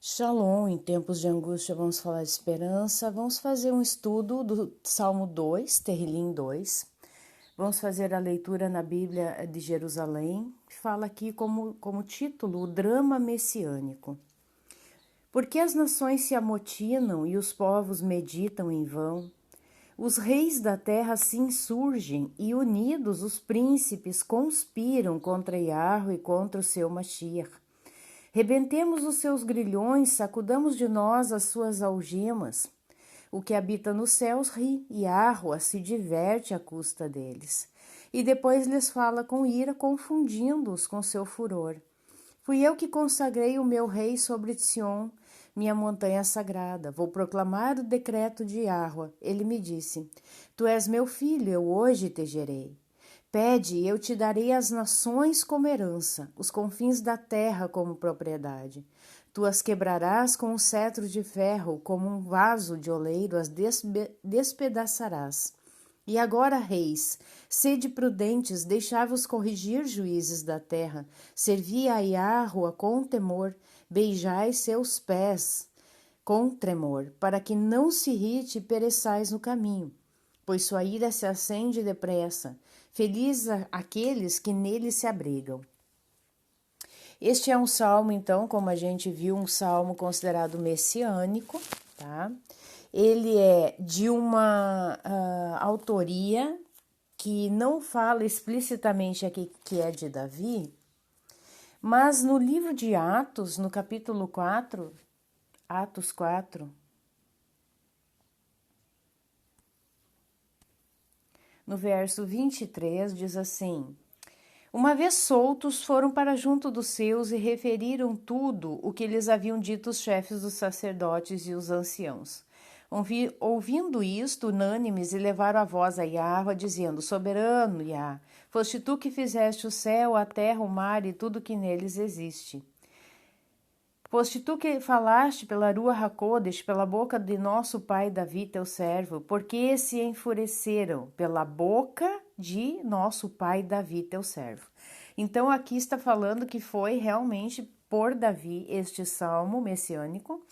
Shalom, em tempos de angústia vamos falar de esperança, vamos fazer um estudo do Salmo 2, Terrilim 2. Vamos fazer a leitura na Bíblia de Jerusalém, que fala aqui como título o drama messiânico. Porque as nações se amotinam e os povos meditam em vão? Os reis da terra se insurgem e unidos os príncipes conspiram contra Yahweh e contra o seu Mashiach. Rebentemos os seus grilhões, sacudamos de nós as suas algemas. O que habita nos céus ri, e Yahweh se diverte à custa deles. E depois lhes fala com ira, confundindo-os com seu furor. Fui eu que consagrei o meu rei sobre Sion, minha montanha sagrada. Vou proclamar o decreto de Yahweh. Ele me disse: Tu és meu filho, eu hoje te gerei. Pede, e eu te darei as nações como herança, os confins da terra como propriedade. Tu as quebrarás com um cetro de ferro, como um vaso de oleiro as despedaçarás. E agora, reis, sede prudentes, deixai-vos corrigir, juízes da terra, servi a Yahweh com temor, beijai seus pés com tremor, para que não se irrite e pereçais no caminho, pois sua ira se acende depressa. Feliz aqueles que nele se abrigam. Este é um salmo, então, como a gente viu, um salmo considerado messiânico, tá? Ele é de uma autoria que não fala explicitamente aqui que é de Davi, mas no livro de Atos, no capítulo 4, Atos 4, no verso 23, diz assim: Uma vez soltos, foram para junto dos seus e referiram tudo o que lhes haviam dito os chefes dos sacerdotes e os anciãos. Ouvindo isto, unânimes, elevaram a voz a Yahweh, dizendo: Soberano, Yah, foste tu que fizeste o céu, a terra, o mar e tudo que neles existe. Foste tu que falaste pela Ruach HaKodesh, pela boca de nosso pai Davi, teu servo, porque se enfureceram pela boca de nosso pai Davi, teu servo. Então aqui está falando que foi realmente por Davi este salmo messiânico,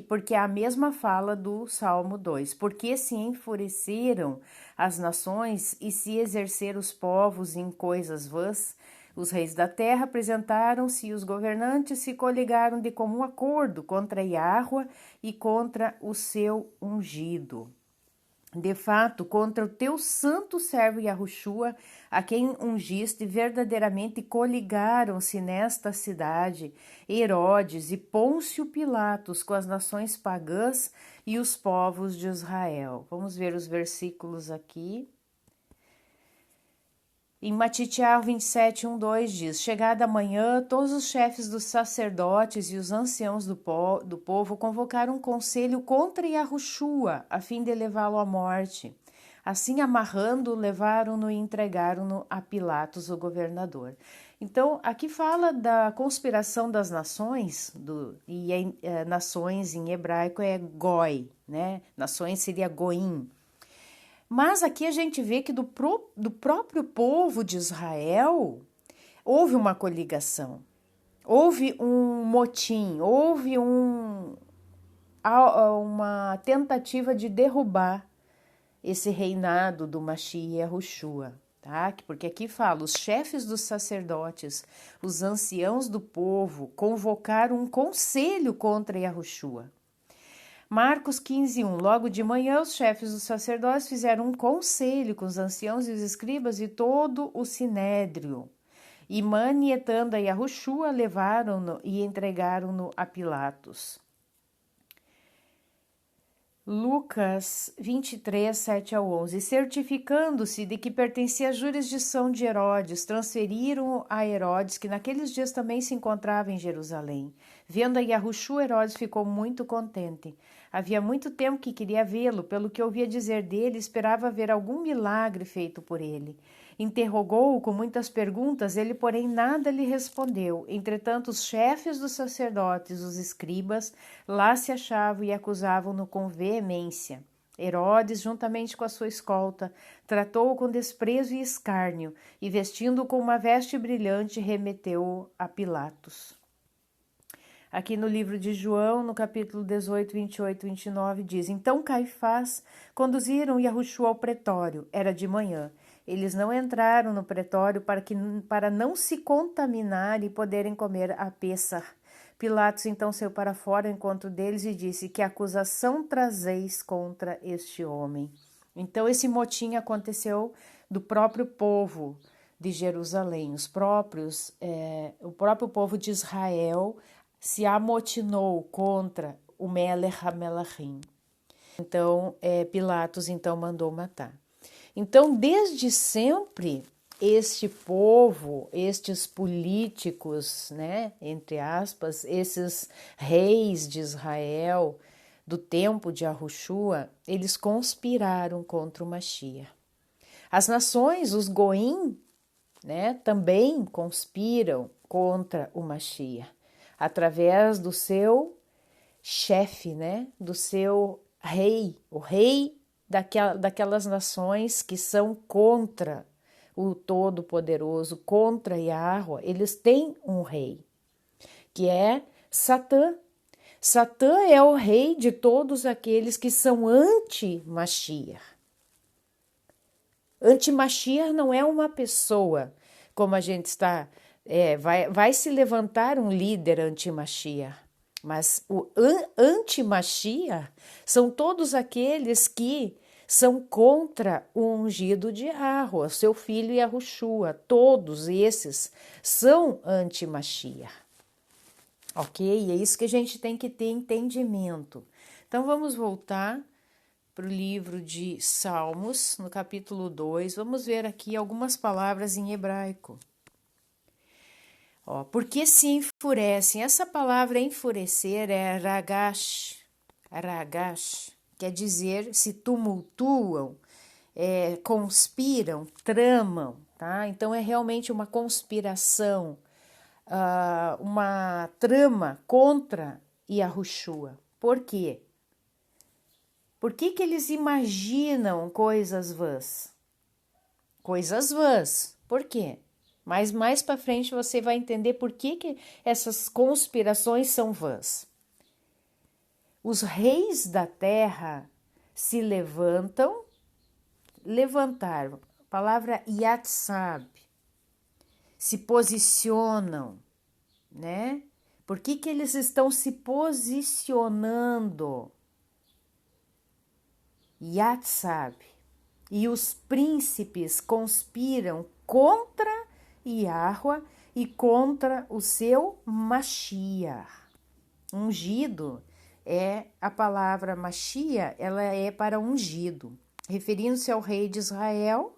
porque é a mesma fala do Salmo 2. Porque se enfureceram as nações e se exerceram os povos em coisas vãs, os reis da terra apresentaram-se e os governantes se coligaram de comum acordo contra Yahweh e contra o seu ungido. De fato, contra o teu santo servo Yahushua, a quem ungiste, verdadeiramente coligaram-se nesta cidade Herodes e Pôncio Pilatos com as nações pagãs e os povos de Israel. Vamos ver os versículos aqui. Em Matitiel 27, 1, 2 diz: Chegada a manhã, todos os chefes dos sacerdotes e os anciãos do povo convocaram um conselho contra Yahushua, a fim de levá-lo à morte. Assim, amarrando-o, levaram-no e entregaram-no a Pilatos, o governador. Então, aqui fala da conspiração das nações, nações em hebraico é goi, né? Nações seria goim. Mas aqui a gente vê que do próprio povo de Israel houve uma coligação, houve um motim, houve uma tentativa de derrubar esse reinado do Mashiach Yahushua, tá? Porque aqui fala, os chefes dos sacerdotes, os anciãos do povo convocaram um conselho contra Yahushua. Marcos 15, 1. Logo de manhã, os chefes dos sacerdotes fizeram um conselho com os anciãos e os escribas e todo o sinédrio. E manietando a Yahushua, levaram-no e entregaram-no a Pilatos. Lucas 23, 7 ao 11. Certificando-se de que pertencia à jurisdição de Herodes, transferiram a Herodes, que naqueles dias também se encontrava em Jerusalém. Vendo a Yahushua, Herodes ficou muito contente. Havia muito tempo que queria vê-lo, pelo que ouvia dizer dele, esperava ver algum milagre feito por ele. Interrogou-o com muitas perguntas, ele, porém, nada lhe respondeu. Entretanto, os chefes dos sacerdotes, os escribas, lá se achavam e acusavam-no com veemência. Herodes, juntamente com a sua escolta, tratou-o com desprezo e escárnio, e vestindo-o com uma veste brilhante, remeteu-o a Pilatos. Aqui no livro de João, no capítulo 18, 28 e 29, diz: Então Caifás conduziram Yahushua ao pretório. Era de manhã. Eles não entraram no pretório para não se contaminar e poderem comer a Pêssar. Pilatos então saiu para fora ao encontro deles e disse: Que acusação trazeis contra este homem? Então esse motim aconteceu do próprio povo de Jerusalém. O próprio povo de Israel se amotinou contra o Melech HaMelachim. Então Pilatos então mandou matar. Então desde sempre este povo, estes políticos, né, entre aspas, esses reis de Israel do tempo de Yahushua, eles conspiraram contra o Mashiach. As nações, os Goim, né, também conspiram contra o Mashiach, através do seu chefe, né, do seu rei, o rei daquelas nações que são contra o Todo-Poderoso, contra Yahuwah. Eles têm um rei, que é Satã. Satã é o rei de todos aqueles que são anti-Mashiach. Anti-Mashiach não é uma pessoa, como a gente está... vai se levantar um líder anti-Mashiach, mas o anti-Mashiach são todos aqueles que são contra o ungido de Yahuwah, seu filho Yahushua. Todos esses são anti-Mashiach. Ok? É isso que a gente tem que ter entendimento. Então vamos voltar para o livro de Salmos, no capítulo 2. Vamos ver aqui algumas palavras em hebraico. Porque se enfurecem. Essa palavra enfurecer é ragash. Ragash quer dizer se tumultuam, conspiram, tramam, tá? Então é realmente uma conspiração, uma trama contra Yahushua. Por quê? Por que eles imaginam coisas vãs? Coisas vãs. Por quê? Mas mais para frente você vai entender por que essas conspirações são vãs. Os reis da terra se levantaram, a palavra yatsab, se posicionam, né? Por que eles estão se posicionando? Yatsab. E os príncipes conspiram contra Yahuwah e contra o seu Mashiach. Ungido é a palavra Mashiach, ela é para ungido, referindo-se ao rei de Israel,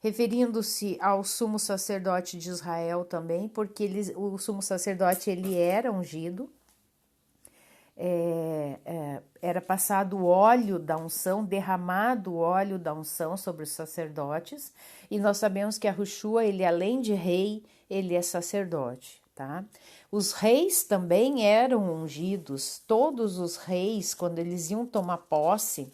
referindo-se ao sumo sacerdote de Israel também, porque o sumo sacerdote ele era ungido, era passado o óleo da unção, derramado o óleo da unção sobre os sacerdotes, e nós sabemos que Yahushua, ele além de rei, ele é sacerdote, tá? Os reis também eram ungidos. Todos os reis, quando eles iam tomar posse,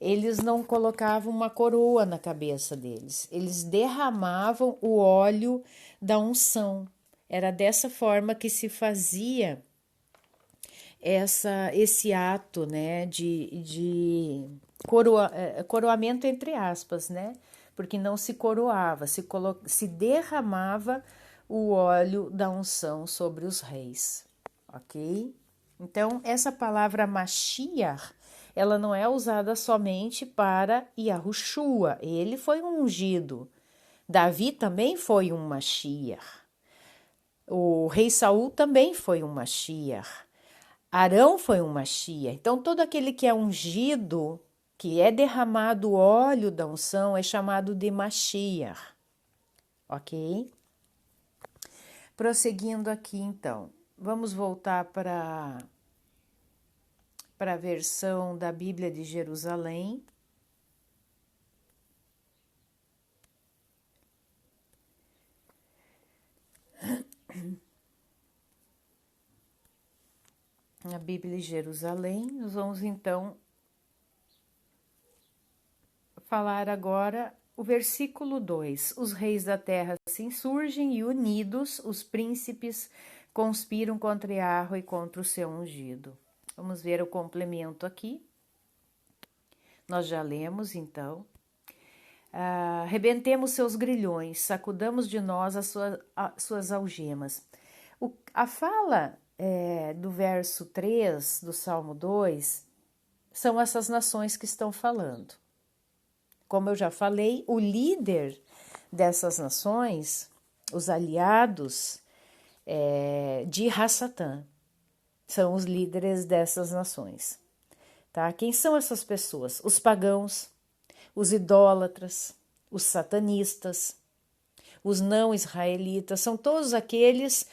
eles não colocavam uma coroa na cabeça deles, eles derramavam o óleo da unção. Era dessa forma que se fazia esse ato, né, de coroamento entre aspas, né, porque não se coroava, se derramava o óleo da unção sobre os reis, ok? Então, essa palavra Mashiach, ela não é usada somente para Yahushua, ele foi um ungido. Davi também foi um Mashiach. O rei Saul também foi um Mashiach. Arão foi um Mashiach. Então, todo aquele que é ungido, que é derramado o óleo da unção, é chamado de Mashiach, ok? Prosseguindo aqui, então, vamos voltar para a versão da Bíblia de Jerusalém. A Bíblia de Jerusalém, nós vamos então falar agora o versículo 2. Os reis da terra se insurgem e unidos, os príncipes conspiram contra Yahweh e contra o seu ungido. Vamos ver o complemento aqui. Nós já lemos, então. Rebentemos seus grilhões, sacudamos de nós as suas algemas. A fala do verso 3 do Salmo 2 são essas nações que estão falando. Como eu já falei, o líder dessas nações, os aliados de Hassatã, são os líderes dessas nações. Tá? Quem são essas pessoas? Os pagãos, os idólatras, os satanistas, os não israelitas, são todos aqueles,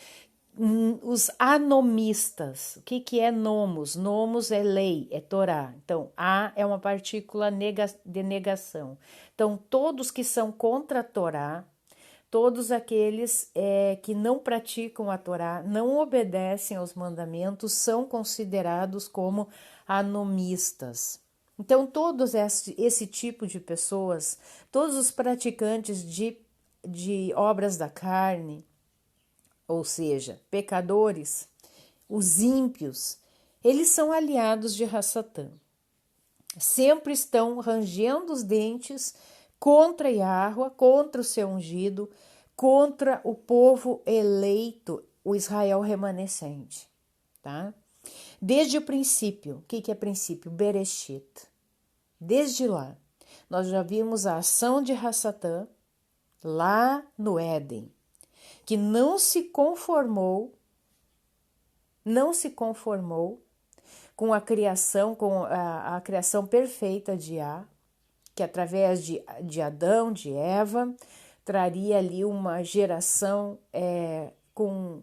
os anomistas. O que é nomos? Nomos é lei, é Torá. Então, a é uma partícula de negação. Então, todos que são contra a Torá, todos aqueles que não praticam a Torá, não obedecem aos mandamentos, são considerados como anomistas. Então, todos esse tipo de pessoas, todos os praticantes de obras da carne, ou seja, pecadores, os ímpios, eles são aliados de Hassatã. Sempre estão rangendo os dentes contra Yahweh, contra o seu ungido, contra o povo eleito, o Israel remanescente, tá? Desde o princípio, o que é princípio? Bereshit. Desde lá, nós já vimos a ação de Hassatã lá no Éden, que não se conformou com a criação, com a criação perfeita de Yah, que através de Adão, de Eva, traria ali uma geração com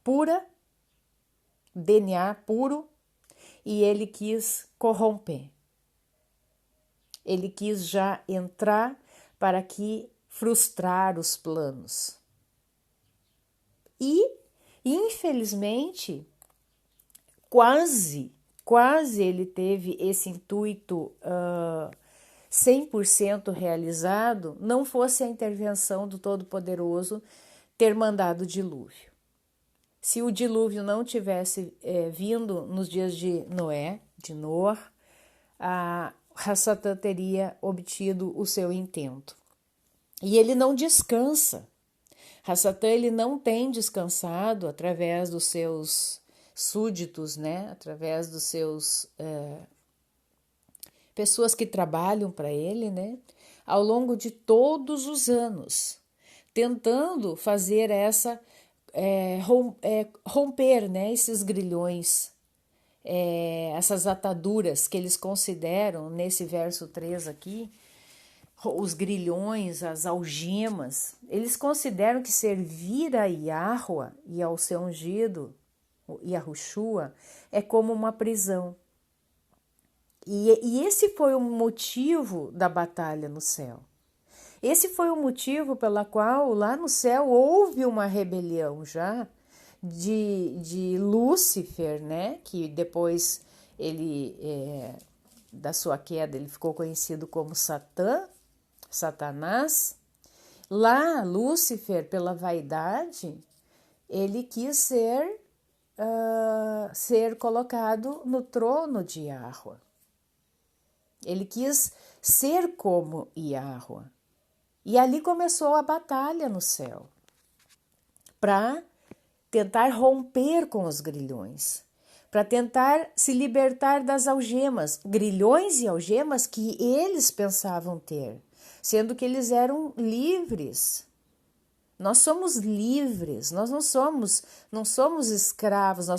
pura, DNA puro, e ele quis corromper. Ele quis já entrar para que frustrar os planos. E, infelizmente, quase ele teve esse intuito 100% realizado, não fosse a intervenção do Todo-Poderoso ter mandado o dilúvio. Se o dilúvio não tivesse vindo nos dias de Noé, de Noar, Hassatã teria obtido o seu intento. E ele não descansa. Hassatã, ele não tem descansado através dos seus súditos, né? Através dos seus pessoas que trabalham para ele, né? Ao longo de todos os anos, tentando fazer romper, né? Esses grilhões, essas ataduras que eles consideram, nesse verso 3 aqui, os grilhões, as algemas, eles consideram que servir a Yahweh e ao seu ungido, Yahushua, é como uma prisão. E esse foi o motivo da batalha no céu. Esse foi o motivo pela qual lá no céu houve uma rebelião já de Lúcifer, né? Que depois ele, da sua queda, ele ficou conhecido como Satanás. Lá, Lúcifer, pela vaidade, ele quis ser colocado no trono de Yahweh. Ele quis ser como Yahweh. E ali começou a batalha no céu, para tentar romper com os grilhões, para tentar se libertar das algemas, grilhões e algemas que eles pensavam ter, sendo que eles eram livres. Nós somos livres, nós não somos escravos,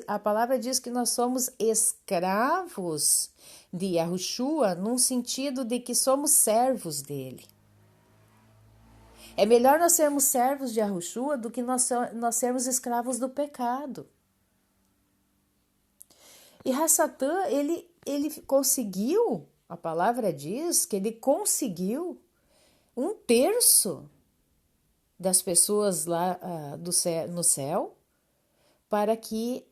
a palavra diz que nós somos escravos de Yahushua, num sentido de que somos servos dele. É melhor nós sermos servos de Yahushua do que nós sermos escravos do pecado. E Hassatã, ele conseguiu, a palavra diz que ele conseguiu 1/3 das pessoas lá no céu para que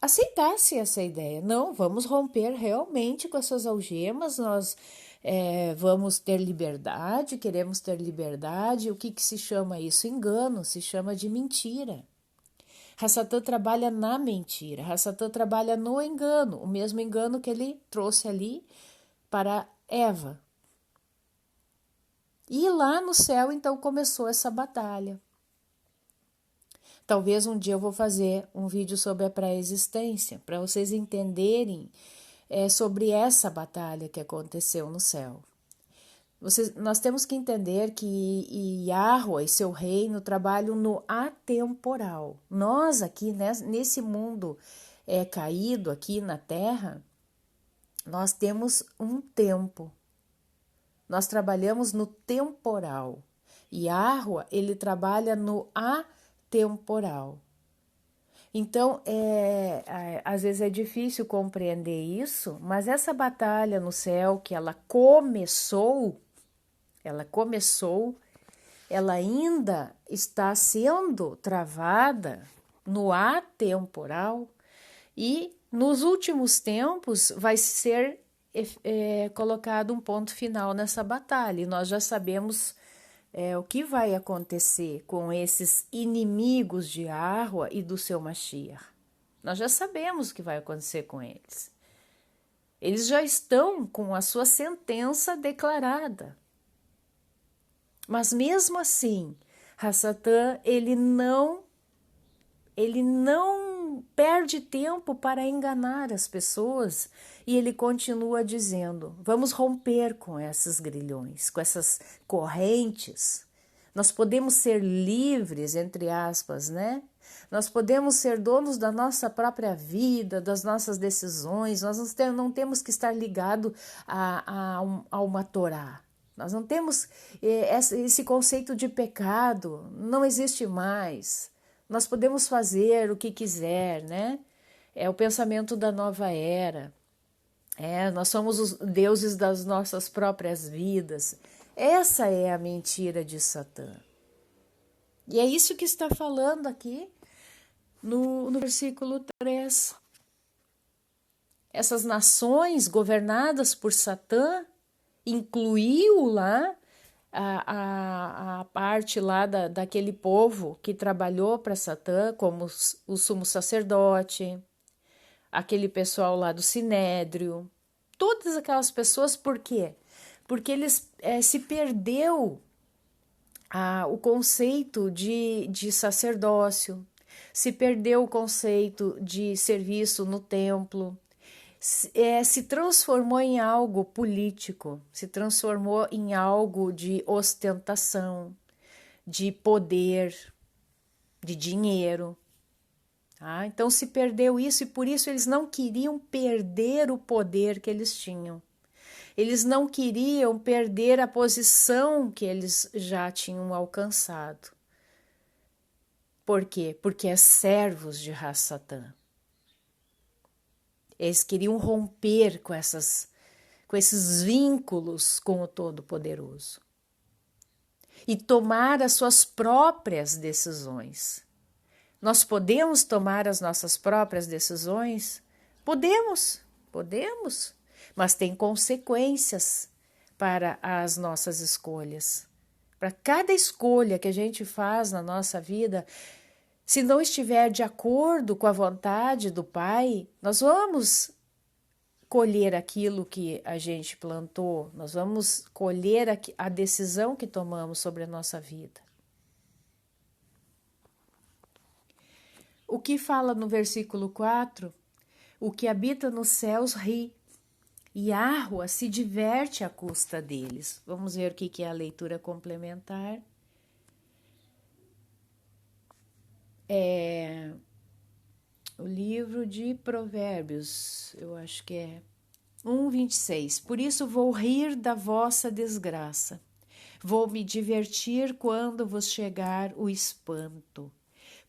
aceitasse essa ideia. Não, vamos romper realmente com essas algemas, nós vamos ter liberdade, queremos ter liberdade. O que se chama isso? Engano, se chama de mentira. Hassatan trabalha na mentira, Hassatan trabalha no engano, o mesmo engano que ele trouxe ali para Eva. E lá no céu, então, começou essa batalha. Talvez um dia eu vou fazer um vídeo sobre a pré-existência, para vocês entenderem sobre essa batalha que aconteceu no céu. Nós temos que entender que Yahweh e seu reino trabalham no atemporal. Nós aqui, nesse mundo caído aqui na Terra, nós temos um tempo. Nós trabalhamos no temporal. Yahweh, ele trabalha no atemporal. Então, às vezes é difícil compreender isso, mas essa batalha no céu que ela começou, ela ainda está sendo travada no atemporal e nos últimos tempos vai ser colocado um ponto final nessa batalha. E nós já sabemos o que vai acontecer com esses inimigos de Yahweh e do seu Mashiach. Nós já sabemos o que vai acontecer com eles. Eles já estão com a sua sentença declarada. Mas mesmo assim, Hassatan, ele não perde tempo para enganar as pessoas e ele continua dizendo: vamos romper com esses grilhões, com essas correntes. Nós podemos ser livres, entre aspas, né? Nós podemos ser donos da nossa própria vida, das nossas decisões. Nós não temos que estar ligados a uma Torá. Nós não temos esse conceito de pecado, não existe mais. Nós podemos fazer o que quiser, né? É o pensamento da nova era. Nós somos os deuses das nossas próprias vidas. Essa é a mentira de Satã. E é isso que está falando aqui no versículo 3. Essas nações governadas por Satã incluiu lá a parte lá daquele povo que trabalhou para Satã, como o sumo sacerdote, aquele pessoal lá do Sinédrio, todas aquelas pessoas, por quê? Porque eles se perdeu o conceito de sacerdócio, se perdeu o conceito de serviço no templo, se transformou em algo político, se transformou em algo de ostentação, de poder, de dinheiro. Então se perdeu isso e por isso eles não queriam perder o poder que eles tinham. Eles não queriam perder a posição que eles já tinham alcançado. Por quê? Porque é servos de Hassatan. Eles queriam romper com esses vínculos com o Todo-Poderoso e tomar as suas próprias decisões. Nós podemos tomar as nossas próprias decisões? Podemos, mas tem consequências para as nossas escolhas. Para cada escolha que a gente faz na nossa vida, se não estiver de acordo com a vontade do Pai, nós vamos colher aquilo que a gente plantou, nós vamos colher a decisão que tomamos sobre a nossa vida. O que fala no versículo 4? O que habita nos céus ri, e Yahweh se diverte à custa deles. Vamos ver o que é a leitura complementar. O livro de Provérbios, eu acho que é 1:26. Por isso vou rir da vossa desgraça. Vou me divertir quando vos chegar o espanto.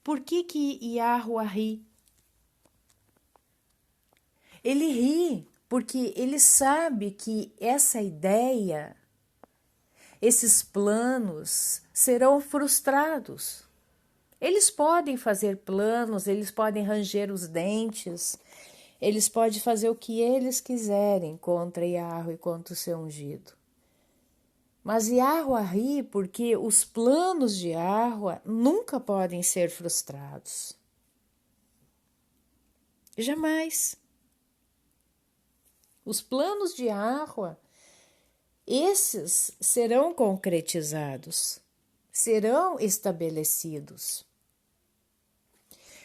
Por que Yahweh ri? Ele ri porque ele sabe que essa ideia, esses planos serão frustrados. Eles podem fazer planos, eles podem ranger os dentes, eles podem fazer o que eles quiserem contra Yahweh e contra o seu ungido. Mas Yahweh ri porque os planos de Yahweh nunca podem ser frustrados. Jamais. Os planos de Yahweh, esses serão concretizados, serão estabelecidos.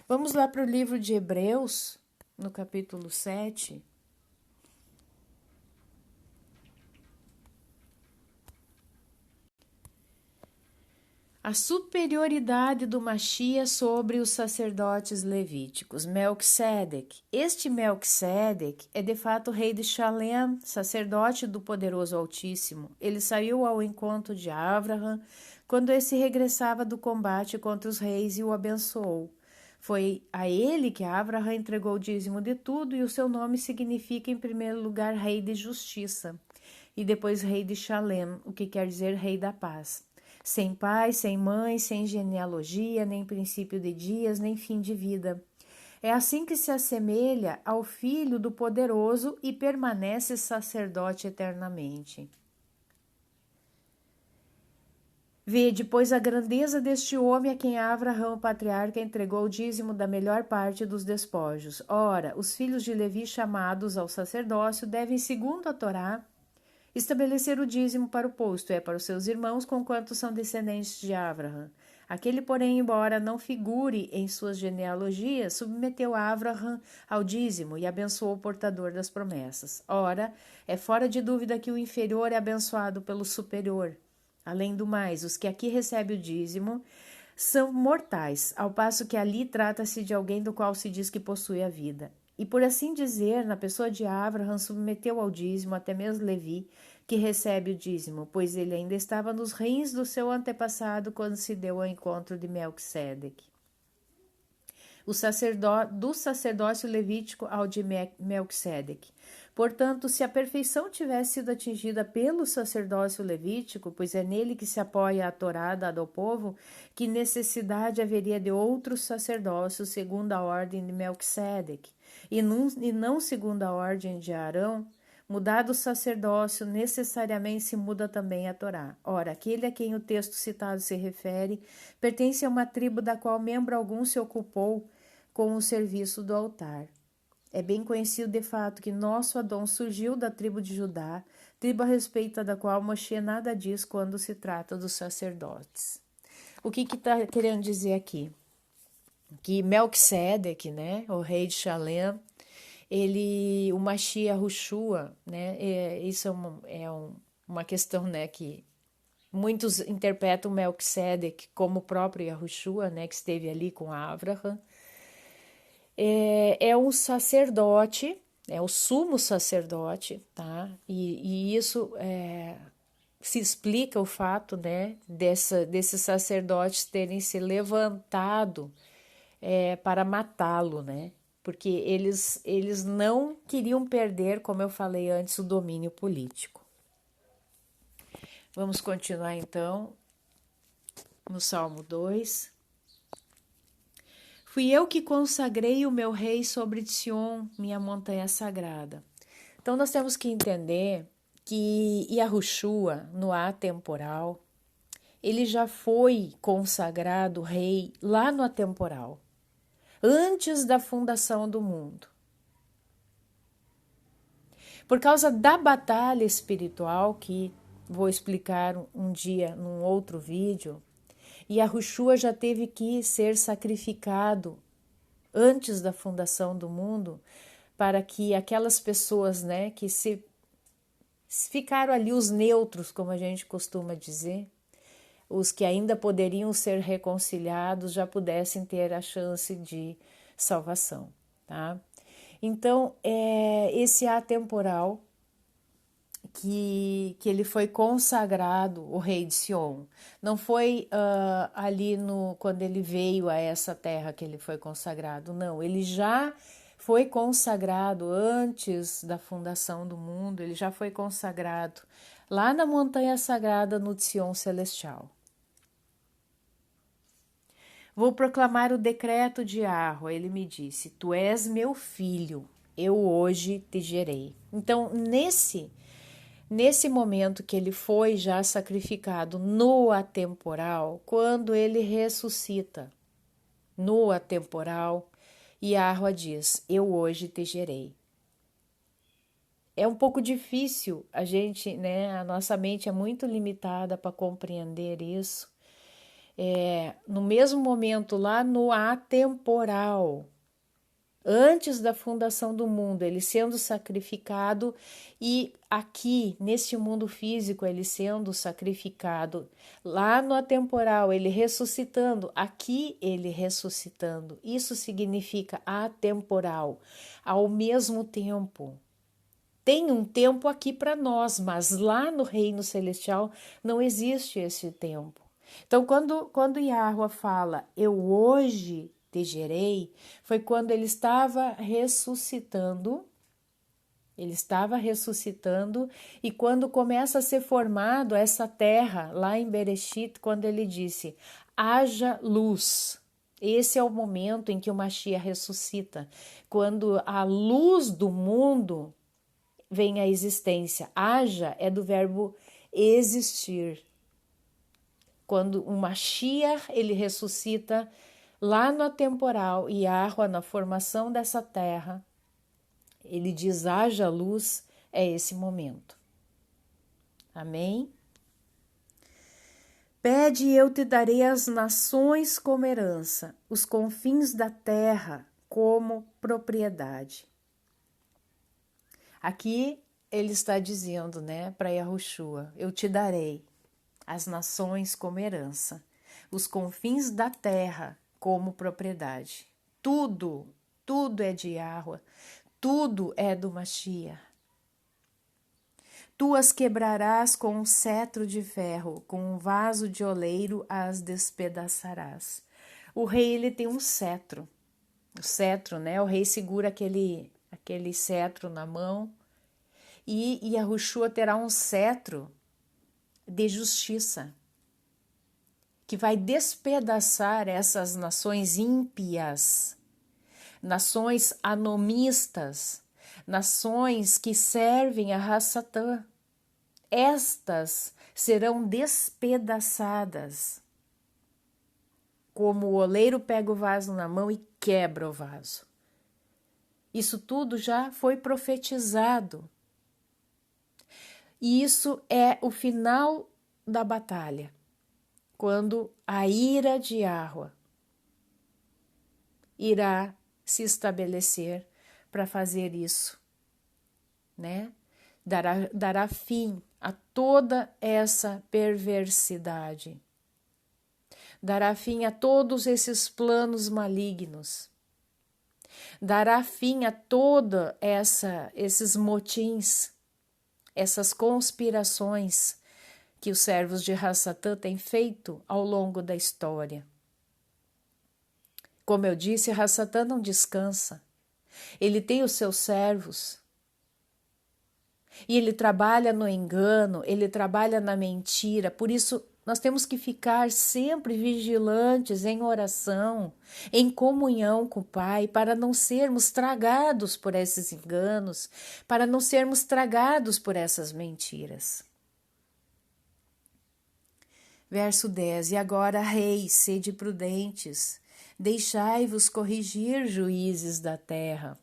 Vamos lá para o livro de Hebreus, no capítulo 7. A superioridade do Mashiach sobre os sacerdotes levíticos. Melquisedeque. Este Melquisedeque é de fato rei de Shalem, sacerdote do poderoso Altíssimo. Ele saiu ao encontro de Avraham quando esse regressava do combate contra os reis e o abençoou. Foi a ele que Avraham entregou o dízimo de tudo, e o seu nome significa, em primeiro lugar, rei de justiça, e depois rei de Shalem, o que quer dizer rei da paz. Sem pai, sem mãe, sem genealogia, nem princípio de dias, nem fim de vida. É assim que se assemelha ao Filho do Poderoso e permanece sacerdote eternamente. Vede, pois, a grandeza deste homem a quem Avraham, o patriarca, entregou o dízimo da melhor parte dos despojos. Ora, os filhos de Levi chamados ao sacerdócio devem, segundo a Torá, estabelecer o dízimo para o posto, para os seus irmãos, conquanto são descendentes de Avraham. Aquele, porém, embora não figure em suas genealogias, submeteu Avraham ao dízimo e abençoou o portador das promessas. Ora, é fora de dúvida que o inferior é abençoado pelo superior. Além do mais, os que aqui recebem o dízimo são mortais, ao passo que ali trata-se de alguém do qual se diz que possui a vida. E por assim dizer, na pessoa de Avraham, submeteu ao dízimo até mesmo Levi, que recebe o dízimo, pois ele ainda estava nos rins do seu antepassado quando se deu ao encontro de Melquisedeque. Do sacerdócio levítico ao de Melquisedeque. Portanto, se a perfeição tivesse sido atingida pelo sacerdócio levítico, pois é nele que se apoia a Torá dada ao povo, que necessidade haveria de outros sacerdócios segundo a ordem de Melquisedeque, e não segundo a ordem de Arão? Mudado o sacerdócio, necessariamente se muda também a Torá. Ora, aquele a quem o texto citado se refere pertence a uma tribo da qual membro algum se ocupou com o serviço do altar. É bem conhecido de fato que nosso Adão surgiu da tribo de Judá, tribo a respeito da qual Moshe nada diz quando se trata dos sacerdotes. O que está querendo dizer aqui? Que Melquisedeque, né, o rei de Shalem, o Mashiach Yahushua, né, isso uma questão, né, que muitos interpretam Melquisedeque como o próprio Yahushua, né, que esteve ali com Avraham. É um sacerdote, é o sumo sacerdote, tá? E isso se explica o fato, né, desses sacerdotes terem se levantado para matá-lo, né? Porque eles não queriam perder, como eu falei antes, o domínio político. Vamos continuar então no Salmo 2. Fui eu que consagrei o meu rei sobre Sion, minha montanha sagrada. Então, nós temos que entender que Yahushua, no atemporal, ele já foi consagrado rei lá no atemporal, antes da fundação do mundo. Por causa da batalha espiritual, que vou explicar um dia num outro vídeo, Yahushua já teve que ser sacrificado antes da fundação do mundo para que aquelas pessoas, né, que ficaram ali os neutros, como a gente costuma dizer, os que ainda poderiam ser reconciliados já pudessem ter a chance de salvação, tá? Então, esse atemporal que ele foi consagrado, o rei de Sion. Não foi ali quando ele veio a essa terra que ele foi consagrado, não. Ele já foi consagrado antes da fundação do mundo, ele já foi consagrado lá na montanha sagrada no Sion celestial. Vou proclamar o decreto de Yahweh, ele me disse, tu és meu filho, eu hoje te gerei. Então, nesse momento que ele foi já sacrificado no atemporal, quando ele ressuscita no atemporal, E Yahweh diz: eu hoje te gerei. É um pouco difícil, a gente, né? A nossa mente é muito limitada para compreender isso. No mesmo momento, lá no atemporal, antes da fundação do mundo, ele sendo sacrificado, e aqui, neste mundo físico, ele sendo sacrificado, lá no atemporal, ele ressuscitando, aqui ele ressuscitando. Isso significa atemporal, ao mesmo tempo. Tem um tempo aqui para nós, mas lá no reino celestial não existe esse tempo. Então, quando Yahweh fala, eu hoje te gerei, foi quando ele estava ressuscitando. Ele estava ressuscitando, e quando começa a ser formado essa terra, lá em Bereshit, quando ele disse, haja luz. Esse é o momento em que o Mashiach ressuscita, quando a luz do mundo vem à existência. Haja é do verbo existir. Quando o Mashiach, ele ressuscita lá no atemporal, e Yahweh, na formação dessa terra, ele diz, haja luz, é esse momento. Amém? Pede e eu te darei as nações como herança, os confins da terra como propriedade. Aqui ele está dizendo, né, para Yahushua, eu te darei as nações como herança, os confins da terra como propriedade. Tudo é de Yahweh, tudo é do Mashiach. Tu as quebrarás com um cetro de ferro, com um vaso de oleiro as despedaçarás. O rei, ele tem um cetro. O cetro, né? O rei segura aquele cetro na mão, e Yahushua terá um cetro de justiça, que vai despedaçar essas nações ímpias, nações anomistas, nações que servem a Hassatã. Estas serão despedaçadas, como o oleiro pega o vaso na mão e quebra o vaso. Isso tudo já foi profetizado. E isso é o final da batalha, quando a ira de Yahweh irá se estabelecer para fazer isso, né? Dará fim a toda essa perversidade, dará fim a todos esses planos malignos, dará fim a toda esses motins, essas conspirações que os servos de Hassatã têm feito ao longo da história. Como eu disse, Hassatã não descansa. Ele tem os seus servos. E ele trabalha no engano, ele trabalha na mentira. Por isso, nós temos que ficar sempre vigilantes em oração, em comunhão com o Pai, para não sermos tragados por esses enganos, para não sermos tragados por essas mentiras. Verso 10, e agora, reis, sede prudentes, deixai-vos corrigir, juízes da terra.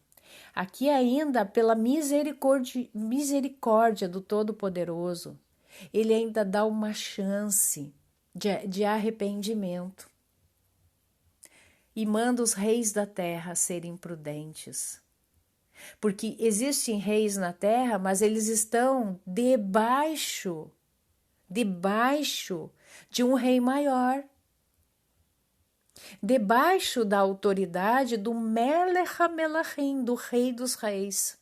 Aqui ainda, pela misericórdia do Todo-Poderoso, ele ainda dá uma chance de arrependimento. E manda os reis da terra serem prudentes. Porque existem reis na terra, mas eles estão debaixo de um rei maior, debaixo da autoridade do Melech HaMelachim, do Rei dos Reis.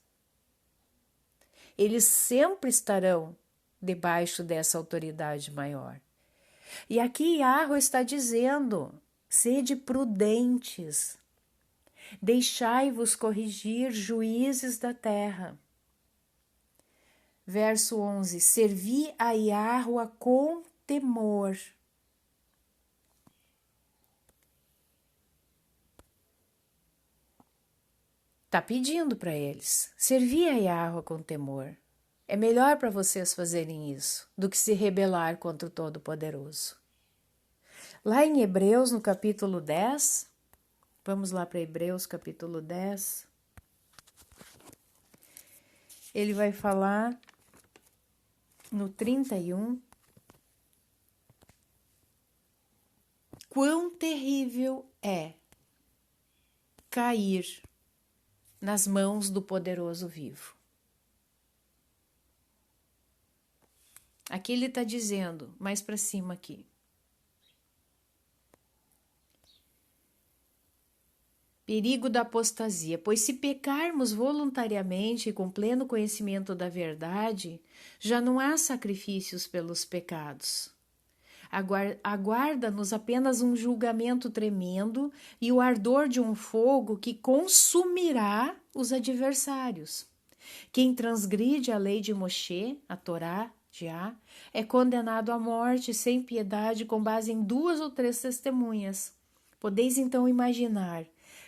Eles sempre estarão debaixo dessa autoridade maior. E aqui Yahweh está dizendo, sede prudentes, deixai-vos corrigir, juízes da terra. Verso 11, servi a Yahweh com temor. Está pedindo para eles, servir a Yahweh com temor. É melhor para vocês fazerem isso do que se rebelar contra o Todo-Poderoso. Lá em Hebreus, no capítulo 10, Vamos lá para Hebreus capítulo 10. Ele vai falar no 31. Quão terrível é cair nas mãos do poderoso vivo. Aqui ele está dizendo, mais para cima aqui. Perigo da apostasia, pois se pecarmos voluntariamente e com pleno conhecimento da verdade, já não há sacrifícios pelos pecados. Aguarda-nos apenas um julgamento tremendo e o ardor de um fogo que consumirá os adversários. Quem transgride a lei de Moshe, a Torá, é condenado à morte sem piedade com base em 2 ou 3 testemunhas. Podeis então imaginar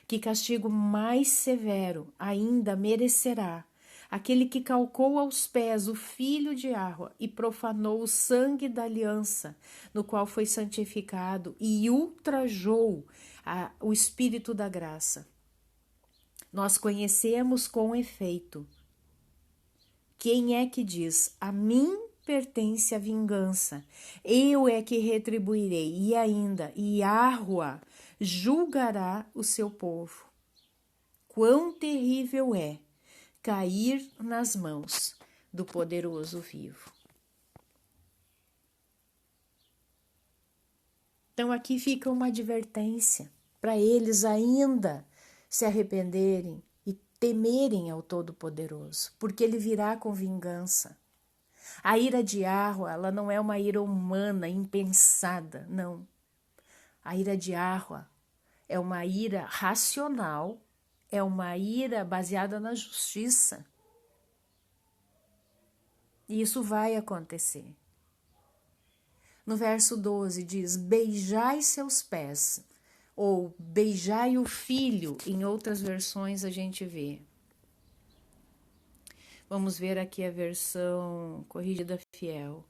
que castigo mais severo ainda merecerá aquele que calcou aos pés o filho de Yahweh e profanou o sangue da aliança, no qual foi santificado e ultrajou o Espírito da graça. Nós conhecemos com efeito quem é que diz: a mim pertence a vingança, eu é que retribuirei, e ainda, Yahweh julgará o seu povo. Quão terrível é cair nas mãos do poderoso vivo. Então aqui fica uma advertência para eles ainda se arrependerem e temerem ao Todo-Poderoso, porque ele virá com vingança. A ira de Yahweh, ela não é uma ira humana, impensada, não. A ira de Yahweh é uma ira racional, é uma ira baseada na justiça. E isso vai acontecer. No verso 12 diz: beijai seus pés, ou beijai o filho, em outras versões a gente vê. Vamos ver aqui a versão corrigida fiel.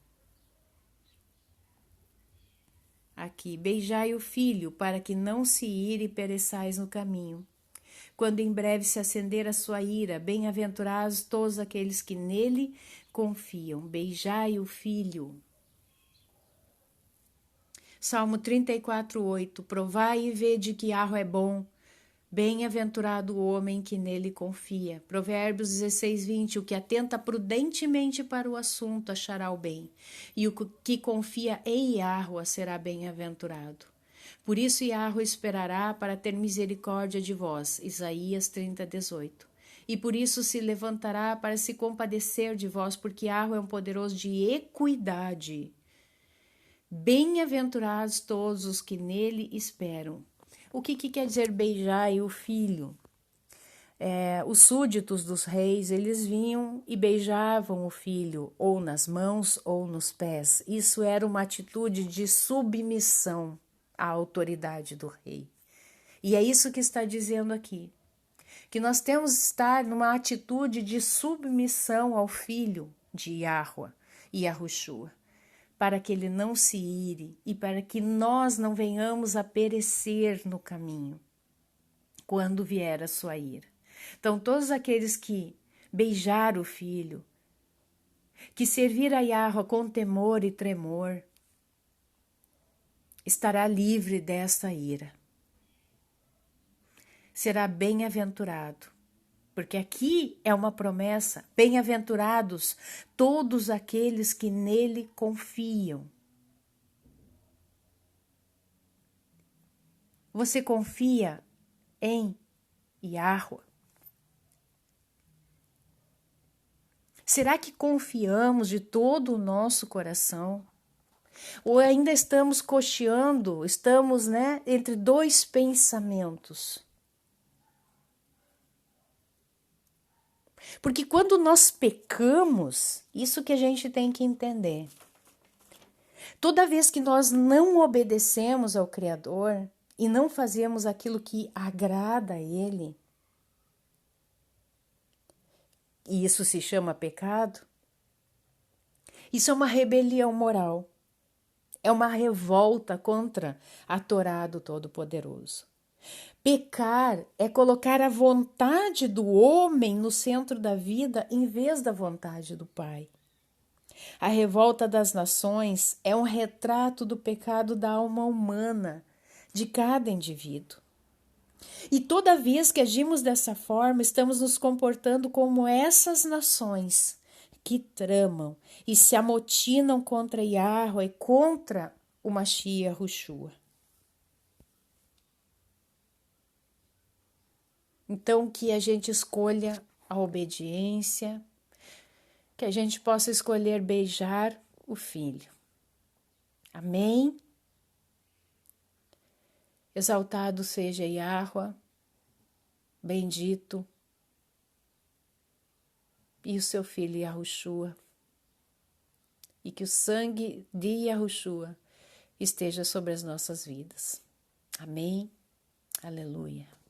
Aqui, beijai o filho, para que não se ire e pereçais no caminho. Quando em breve se acender a sua ira, bem-aventurados todos aqueles que nele confiam. Beijai o filho. Salmo 34:8. Provai e vede que Yahweh é bom. Bem-aventurado o homem que nele confia. Provérbios 16:20. O que atenta prudentemente para o assunto achará o bem, e o que confia em Yahweh será bem-aventurado. Por isso Yahweh esperará para ter misericórdia de vós. Isaías 30:18. E por isso se levantará para se compadecer de vós, porque Yahweh é um poderoso de equidade. Bem-aventurados todos os que nele esperam. O que quer dizer beijai o filho? Os súditos dos reis, eles vinham e beijavam o filho, ou nas mãos ou nos pés. Isso era uma atitude de submissão à autoridade do rei. E é isso que está dizendo aqui, que nós temos que estar numa atitude de submissão ao filho de Yahweh e Yahushua, para que ele não se ire e para que nós não venhamos a perecer no caminho, quando vier a sua ira. Então, todos aqueles que beijaram o filho, que servir a Yahweh com temor e tremor, estará livre desta ira. Será bem-aventurado, porque aqui é uma promessa: bem-aventurados todos aqueles que nele confiam. Você confia em Yahweh? Será que confiamos de todo o nosso coração? Ou ainda estamos cocheando, estamos, entre 2 pensamentos? Porque quando nós pecamos, isso que a gente tem que entender. Toda vez que nós não obedecemos ao Criador e não fazemos aquilo que agrada a Ele, e isso se chama pecado, isso é uma rebelião moral. É uma revolta contra a Torá do Todo-Poderoso. Pecar é colocar a vontade do homem no centro da vida em vez da vontade do Pai. A revolta das nações é um retrato do pecado da alma humana, de cada indivíduo. E toda vez que agimos dessa forma, estamos nos comportando como essas nações que tramam e se amotinam contra Yahweh e contra o Mashiach Yahushua. Então, que a gente escolha a obediência, que a gente possa escolher beijar o Filho. Amém? Exaltado seja Yahweh, bendito, e o seu Filho Yahushua. E que o sangue de Yahushua esteja sobre as nossas vidas. Amém? Aleluia.